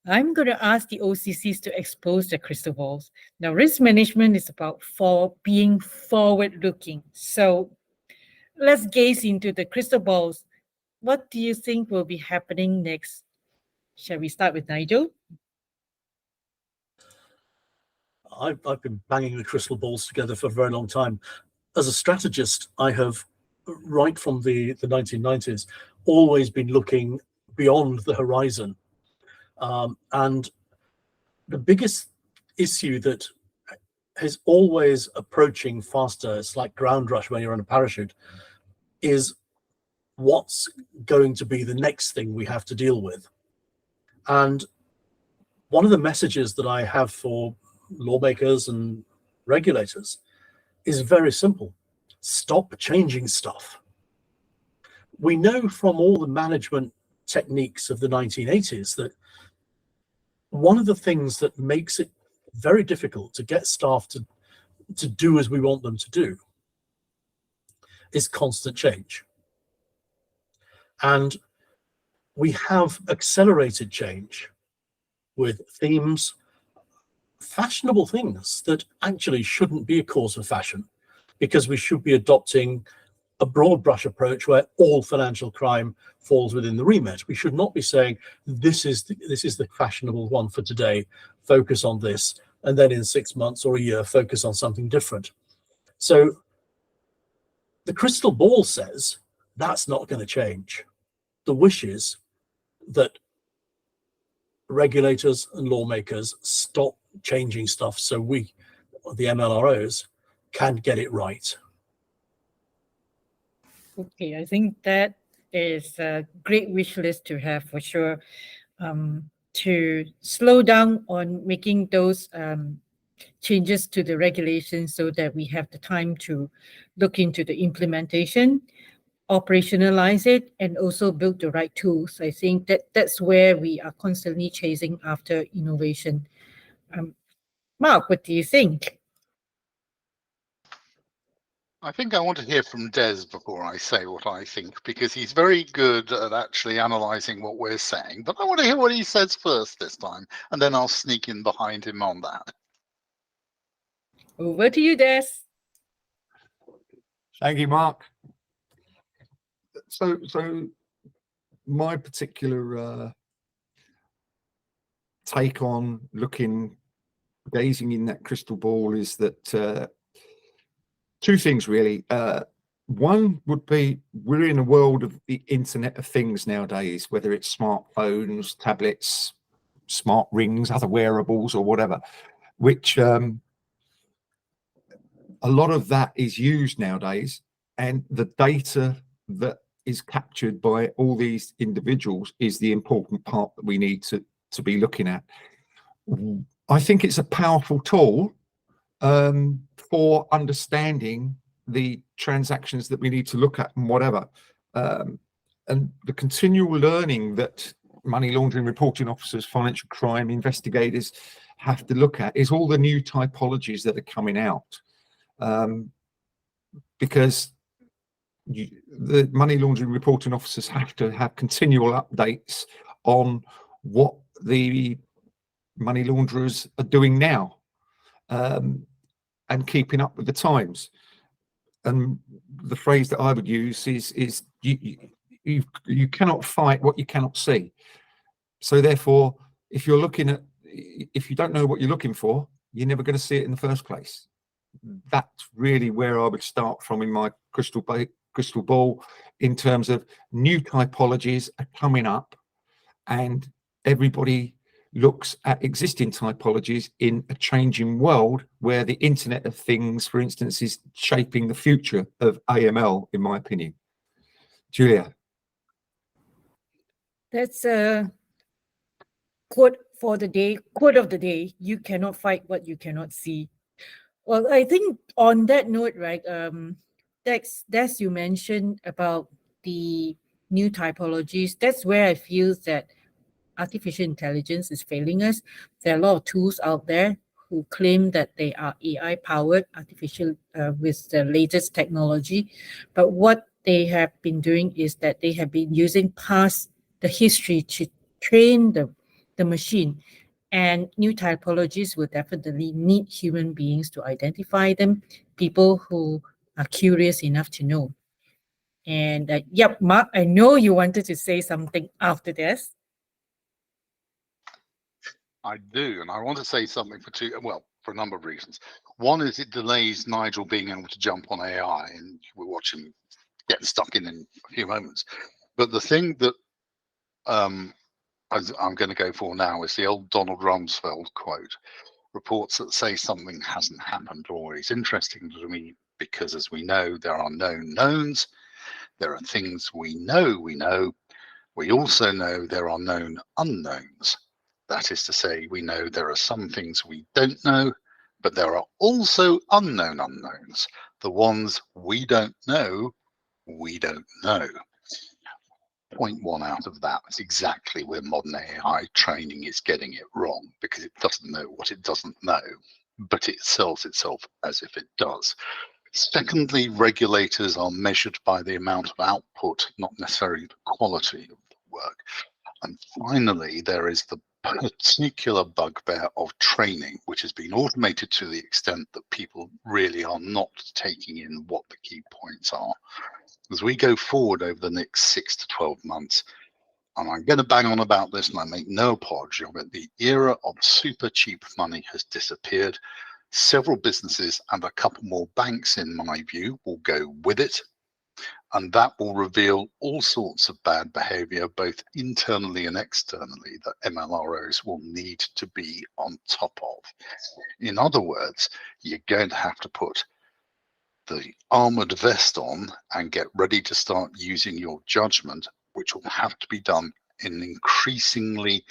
I'm going to ask the OCCs to expose their crystal balls. Now, risk management is about being forward-looking. So let's gaze into the crystal balls. What do you think will be happening next? Shall we start with Nigel? I've been banging the crystal balls together for a very long time. As a strategist, I have, right from the 1990s, always been looking beyond the horizon. And the biggest issue that is always approaching faster, it's like ground rush when you're on a parachute, is what's going to be the next thing we have to deal with. And one of the messages that I have for lawmakers and regulators is very simple. Stop changing stuff. We know from all the management techniques of the 1980s that one of the things that makes it very difficult to get staff to do as we want them to do is constant change. And we have accelerated change with themes, fashionable things that actually shouldn't be a cause of fashion, because we should be adopting a broad brush approach where all financial crime falls within the remit. We should not be saying this is the fashionable one for today, focus on this, and then in 6 months or a year focus on something different. So the crystal ball says that's not going to change. The wish is that regulators and lawmakers stop changing stuff so we, the MLROs, can get it right. Okay, I think that is a great wish list to have for sure, to slow down on making those changes to the regulations so that we have the time to look into the implementation, operationalize it, and also build the right tools. I think that's where we are constantly chasing after innovation. Mark, what do you think? I think I want to hear from Des before I say what I think, because he's very good at actually analysing what we're saying. But I want to hear what he says first this time, and then I'll sneak in behind him on that. Over to you, Des. Thank you, Mark. So my particular take on gazing in that crystal ball is that two things really. One would be, we're in a world of the Internet of Things nowadays, whether it's smartphones, tablets, smart rings, other wearables or whatever, which a lot of that is used nowadays, and the data that is captured by all these individuals is the important part that we need to be looking at. I think it's a powerful tool for understanding the transactions that we need to look at and whatever. And the continual learning that money laundering reporting officers, financial crime investigators have to look at is all the new typologies that are coming out. Because the money laundering reporting officers have to have continual updates on what the money launderers are doing now, and keeping up with the times. And the phrase that I would use is you cannot fight what you cannot see. So therefore, if you don't know what you're looking for, you're never going to see it in the first place. That's really where I would start from in my crystal ball, in terms of new typologies are coming up, and everybody looks at existing typologies in a changing world where the Internet of Things, for instance, is shaping the future of AML, in my opinion. Julia. That's a quote of the day. You cannot fight what you cannot see. Well, I think on that note, right, Des, you mentioned about the new typologies. That's where I feel that artificial intelligence is failing us. There are a lot of tools out there who claim that they are AI-powered, artificial with the latest technology. But what they have been doing is that they have been using past the history to train the the machine. And new typologies will definitely need human beings to identify them, people who are curious enough to know. And yep, Mark, I know you wanted to say something after this. I do, and I want to say something for a number of reasons. One is it delays Nigel being able to jump on AI, and we'll watch him get stuck in a few moments. But the thing that I'm going to go for now is the old Donald Rumsfeld quote: reports that say something hasn't happened are always interesting to me, because as we know, there are known knowns. There are things we know. We also know there are known unknowns. That is to say, we know there are some things we don't know, but there are also unknown unknowns. The ones we don't know, we don't know. Point one out of that is exactly where modern AI training is getting it wrong, because it doesn't know what it doesn't know, but it sells itself as if it does. Secondly, regulators are measured by the amount of output, not necessarily the quality of the work. And finally, there is the particular bugbear of training, which has been automated to the extent that people really are not taking in what the key points are. As we go forward over the next 6 to 12 months, and I'm going to bang on about this and I make no apology of it, the era of super cheap money has disappeared. Several businesses and a couple more banks, in my view, will go with it. And that will reveal all sorts of bad behavior, both internally and externally, that MLROs will need to be on top of. In other words, you're going to have to put the armored vest on and get ready to start using your judgment, which will have to be done in an increasingly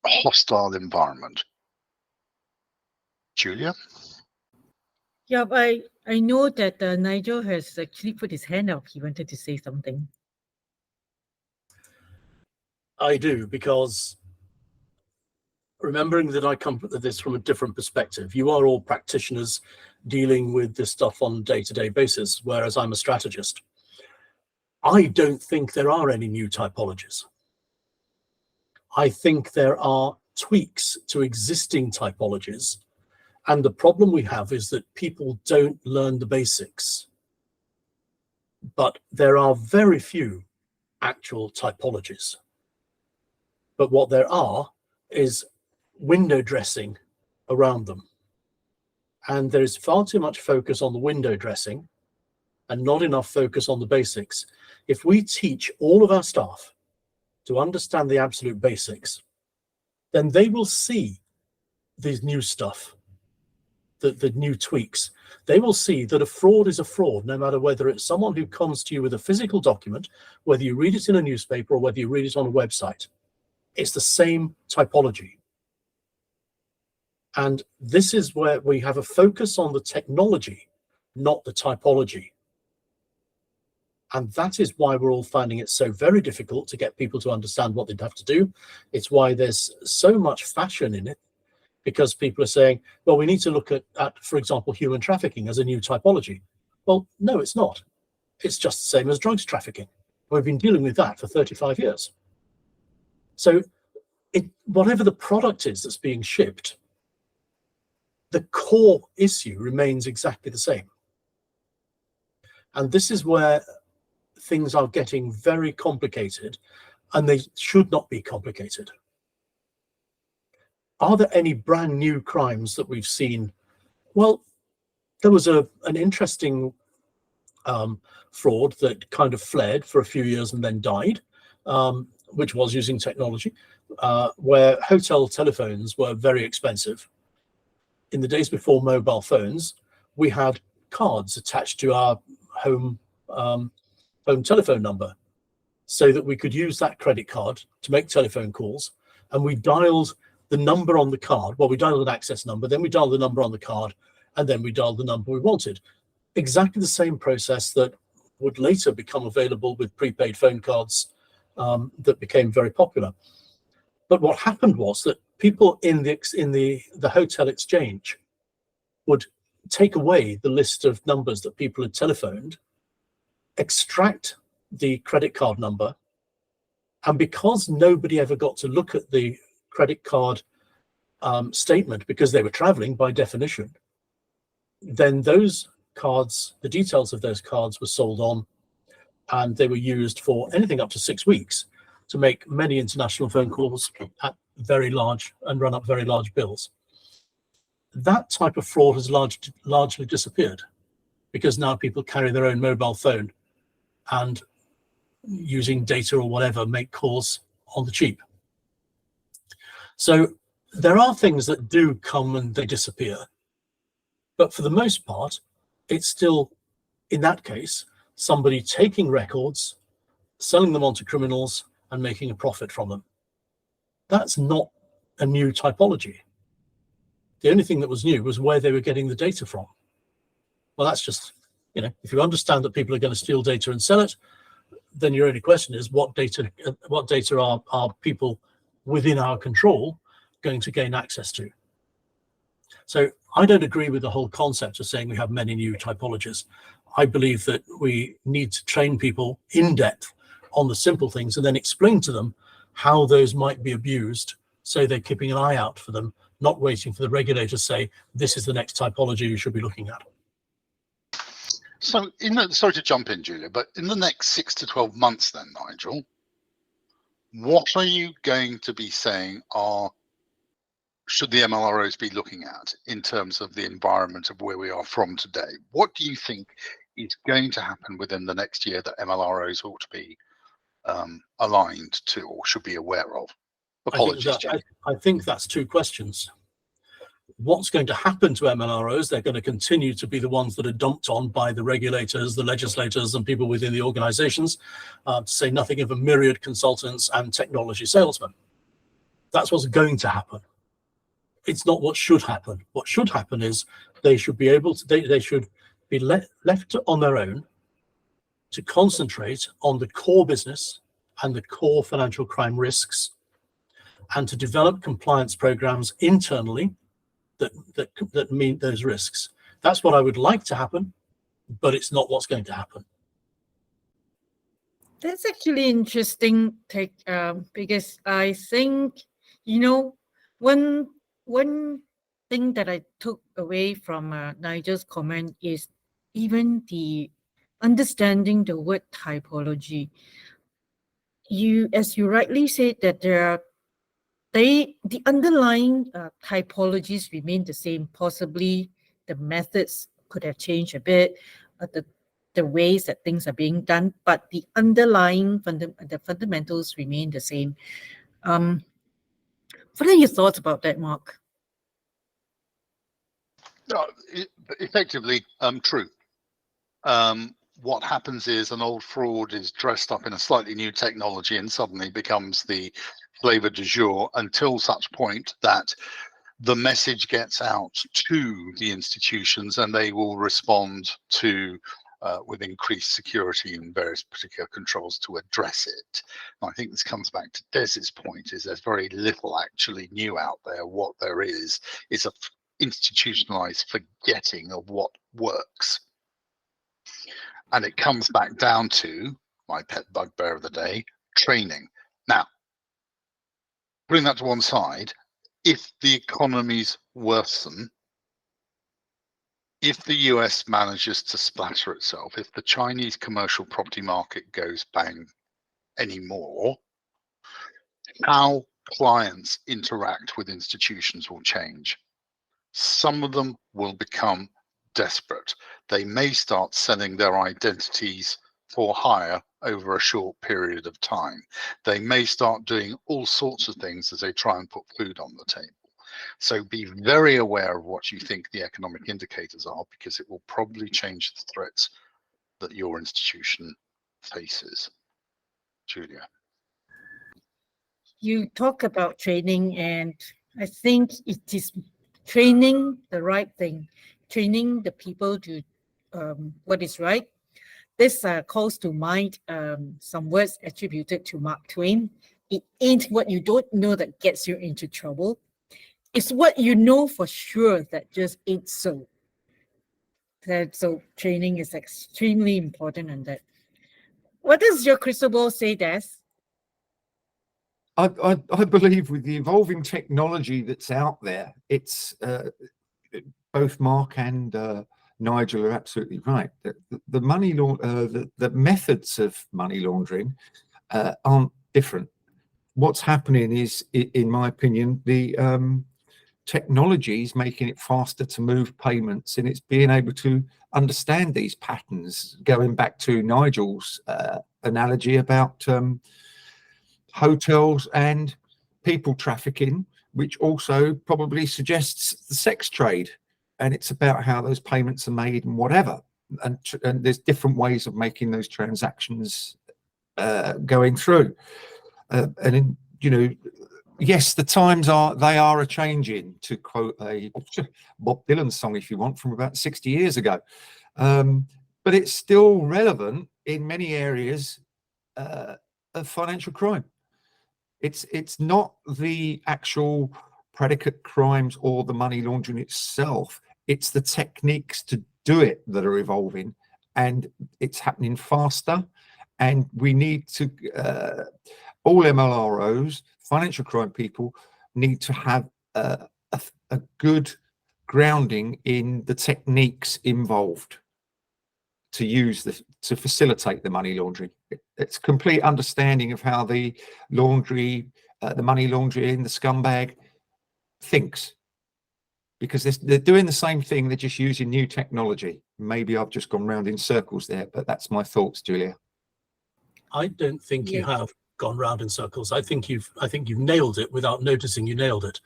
hostile environment. Julia? Yeah, I know that Nigel has actually put his hand up. He wanted to say something. I do, because remembering that I come at this from a different perspective, you are all practitioners dealing with this stuff on a day-to-day basis, whereas I'm a strategist. I don't think there are any new typologies. I think there are tweaks to existing typologies. And the problem we have is that people don't learn the basics. But there are very few actual typologies. But what there are is window dressing around them. And there is far too much focus on the window dressing and not enough focus on the basics. If we teach all of our staff to understand the absolute basics, then they will see these new stuff, the new tweaks. They will see that a fraud is a fraud, no matter whether it's someone who comes to you with a physical document, whether you read it in a newspaper or whether you read it on a website. It's the same typology. And this is where we have a focus on the technology, not the typology. And that is why we're all finding it so very difficult to get people to understand what they'd have to do. It's why there's so much fashion in it, because people are saying, well, we need to look at, for example, human trafficking as a new typology. Well, no, it's not. It's just the same as drugs trafficking. We've been dealing with that for 35 years. So whatever the product is that's being shipped, the core issue remains exactly the same. And this is where things are getting very complicated, and they should not be complicated. Are there any brand new crimes that we've seen? Well, there was an interesting fraud that kind of fled for a few years and then died, which was using technology, where hotel telephones were very expensive. In the days before mobile phones, we had cards attached to our home telephone number so that we could use that credit card to make telephone calls, and we dialed the number on the card. Well, we dialed an access number, then we dialed the number on the card, and then we dialed the number we wanted. Exactly the same process that would later become available with prepaid phone cards that became very popular. But what happened was that people in the hotel exchange would take away the list of numbers that people had telephoned, extract the credit card number, And because nobody ever got to look at the credit card statement because they were traveling by definition, then those cards, the details of those cards were sold on, and they were used for anything up to 6 weeks to make many international phone calls at very large and run up very large bills. That type of fraud has largely disappeared because now people carry their own mobile phone and using data or whatever make calls on the cheap. So there are things that do come and they disappear, but for the most part, it's still, in that case, somebody taking records, selling them on to criminals and making a profit from them. That's not a new typology. The only thing that was new was where they were getting the data from. Well, that's just, if you understand that people are going to steal data and sell it, then your only question is what data are people within our control going to gain access to? So I don't agree with the whole concept of saying we have many new typologies. I believe that we need to train people in depth on the simple things and then explain to them how those might be abused, so they're keeping an eye out for them, not waiting for the regulator to say, this is the next typology you should be looking at. So, sorry to jump in, Julia, but in the next 6 to 12 months then, Nigel, what are you going to be saying should the MLROs be looking at in terms of the environment of where we are from today? What do you think is going to happen within the next year that MLROs ought to be aligned to or should be aware of? Apologies, Jenny. I think that's two questions. What's going to happen to MLROs? They're going to continue to be the ones that are dumped on by the regulators, the legislators, and people within the organizations, to say nothing of a myriad consultants and technology salesmen. That's what's going to happen. It's not what should happen. What should happen is they should be able to, they should be left on their own to concentrate on the core business and the core financial crime risks, and to develop compliance programs internally that meet those risks. That's what I would like to happen, but it's not what's going to happen. That's actually interesting take, because I think, one thing that I took away from Nigel's comment is even the understanding the word typology. As you rightly said, that the underlying typologies remain the same. Possibly the methods could have changed a bit, the ways that things are being done, but the underlying the fundamentals remain the same. What are your thoughts about that, Mark? Effectively, true. What happens is an old fraud is dressed up in a slightly new technology and suddenly becomes the flavor du jour until such point that the message gets out to the institutions and they will respond to with increased security and various particular controls to address it. And I think this comes back to Des's point, is there's very little actually new out there. What there is a institutionalized forgetting of what works. And it comes back down to my pet bugbear of the day, training. Now, bring that to one side. If the economies worsen, if the US manages to splatter itself, if the Chinese commercial property market goes bang anymore, how clients interact with institutions will change. Some of them will become desperate. They may start selling their identities for hire over a short period of time. They may start doing all sorts of things as they try and put food on the table. So be very aware of what you think the economic indicators are, because it will probably change the threats that your institution faces. Julia. You talk about training, and I think it is training the right thing, training the people to what is right. This calls to mind some words attributed to Mark Twain. It ain't what you don't know that gets you into trouble. It's what you know for sure that just ain't so. So training is extremely important on that. What does your crystal ball say, Des? I believe with the evolving technology that's out there, it's both Mark and Nigel are absolutely right. The money the methods of money laundering aren't different. What's happening is, in my opinion, the technology is making it faster to move payments, and it's being able to understand these patterns. Going back to Nigel's analogy about hotels and people trafficking, which also probably suggests the sex trade, and it's about how those payments are made and whatever. And there's different ways of making those transactions going through. And you know, yes, the times are a changing, to quote a Bob Dylan song, if you want, from about 60 years ago. But it's still relevant in many areas of financial crime. It's not the actual predicate crimes or the money laundering itself. It's the techniques to do it that are evolving, and it's happening faster. And we need to, all MLROs, financial crime people, need to have a good grounding in the techniques involved to use to facilitate the money laundering. It's complete understanding of how the money laundering, the scumbag thinks, because they're doing the same thing. They're just using new technology. Maybe I've just gone round in circles there, but that's my thoughts, Julia. I don't think you have gone round in circles. I think you've nailed it without noticing you nailed it.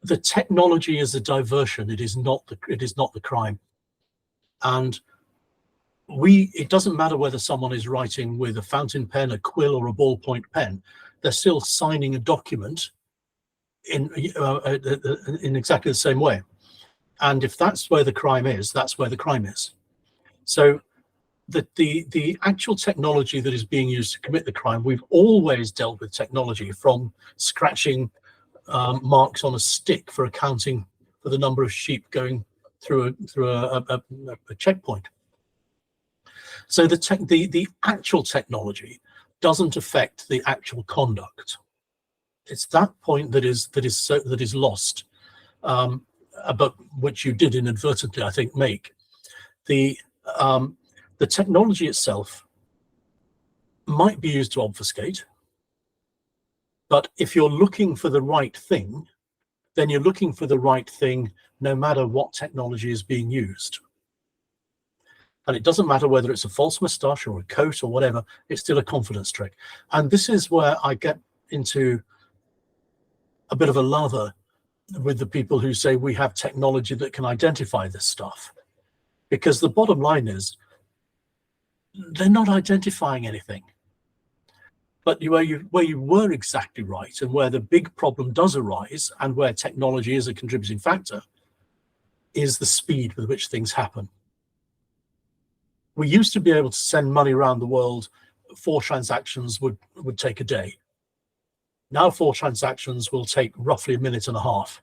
The technology is a diversion. It is not the crime. And it doesn't matter whether someone is writing with a fountain pen, a quill, or a ballpoint pen. They're still signing a document in exactly the same way. And if that's where the crime is, that's where the crime is. So the actual technology that is being used to commit the crime, we've always dealt with technology, from scratching marks on a stick for accounting for the number of sheep going through a checkpoint. So the actual technology doesn't affect the actual conduct. It's that point that is lost, about which you did inadvertently, I think, make. The technology itself might be used to obfuscate, but if you're looking for the right thing, then you're looking for the right thing no matter what technology is being used. And it doesn't matter whether it's a false moustache or a coat or whatever, it's still a confidence trick. And this is where I get into a bit of a lather with the people who say we have technology that can identify this stuff. Because the bottom line is, they're not identifying anything. But where you were exactly right, and where the big problem does arise, and where technology is a contributing factor, is the speed with which things happen. We used to be able to send money around the world. 4 transactions would take a day. Now 4 transactions will take roughly a minute and a half.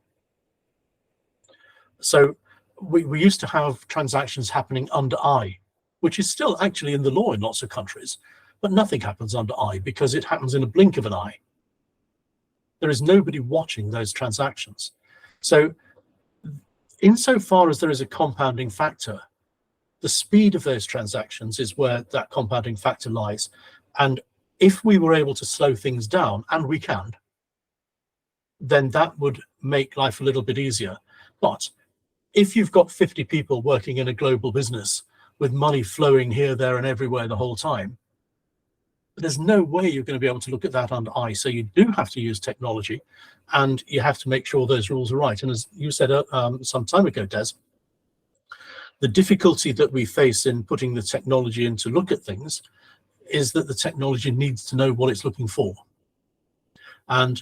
So we used to have transactions happening under eye, which is still actually in the law in lots of countries, but nothing happens under eye because it happens in a blink of an eye. There is nobody watching those transactions. So insofar as there is a compounding factor, the speed of those transactions is where that compounding factor lies. And if we were able to slow things down, and we can, then that would make life a little bit easier. But if you've got 50 people working in a global business with money flowing here, there, and everywhere the whole time, there's no way you're going to be able to look at that under eye. So you do have to use technology, and you have to make sure those rules are right. And as you said some time ago, Des, the difficulty that we face in putting the technology in to look at things is that the technology needs to know what it's looking for. And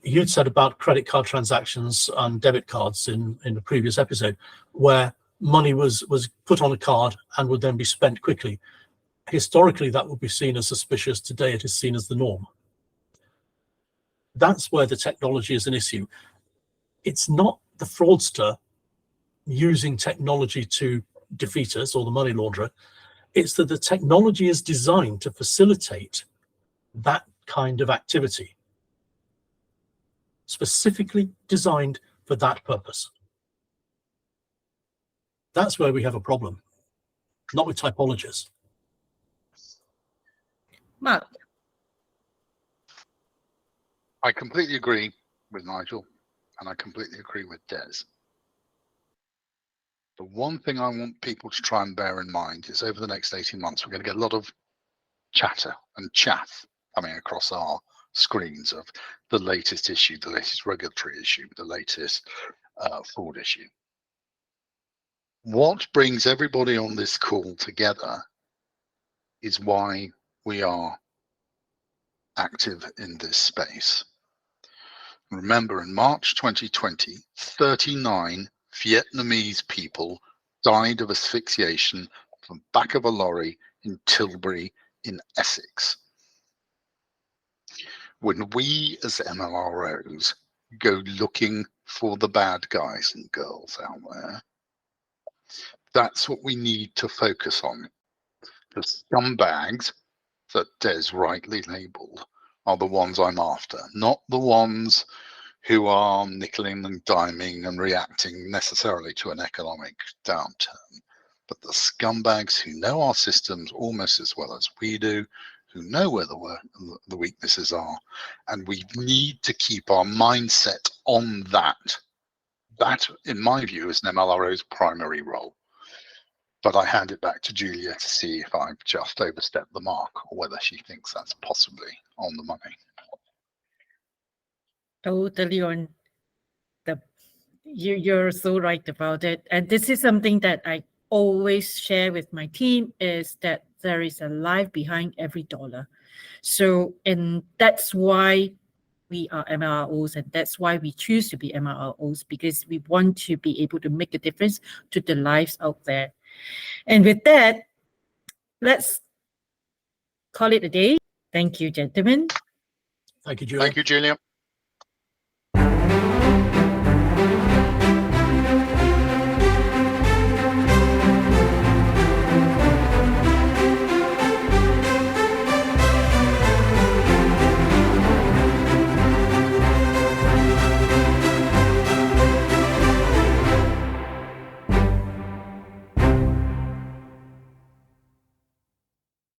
you'd said about credit card transactions and debit cards in the previous episode, where money was put on a card and would then be spent quickly. Historically, that would be seen as suspicious. Today, it is seen as the norm. That's where the technology is an issue. It's not the fraudster using technology to defeat us, or the money launderer. It's that the technology is designed to facilitate that kind of activity. specifically designed for that purpose. That's where we have a problem, not with typologies. Mark. I completely agree with Nigel, and I completely agree with Des. The one thing I want people to try and bear in mind is over the next 18 months, we're going to get a lot of chatter and chaff coming across our screens of the latest issue, the latest regulatory issue, the latest fraud issue. What brings everybody on this call together is why we are active in this space. Remember, in March 2020, 39 Vietnamese people died of asphyxiation from the back of a lorry in Tilbury in Essex. When we as MLROs go looking for the bad guys and girls out there, that's what we need to focus on. The scumbags that Des rightly labelled are the ones I'm after, not the ones who are nickeling and diming and reacting necessarily to an economic downturn, but the scumbags who know our systems almost as well as we do, who know where the weaknesses are, and we need to keep our mindset on that. That, in my view, is an MLRO's primary role. But I hand it back to Julia to see if I've just overstepped the mark or whether she thinks that's possibly on the money. Totally on the, you're so right about it. And this is something that I always share with my team, is that there is a life behind every dollar. So, and that's why we are MLROs, and that's why we choose to be MLROs, because we want to be able to make a difference to the lives out there. And with that, let's call it a day. Thank you, gentlemen. Thank you, Julia. Thank you, Julia.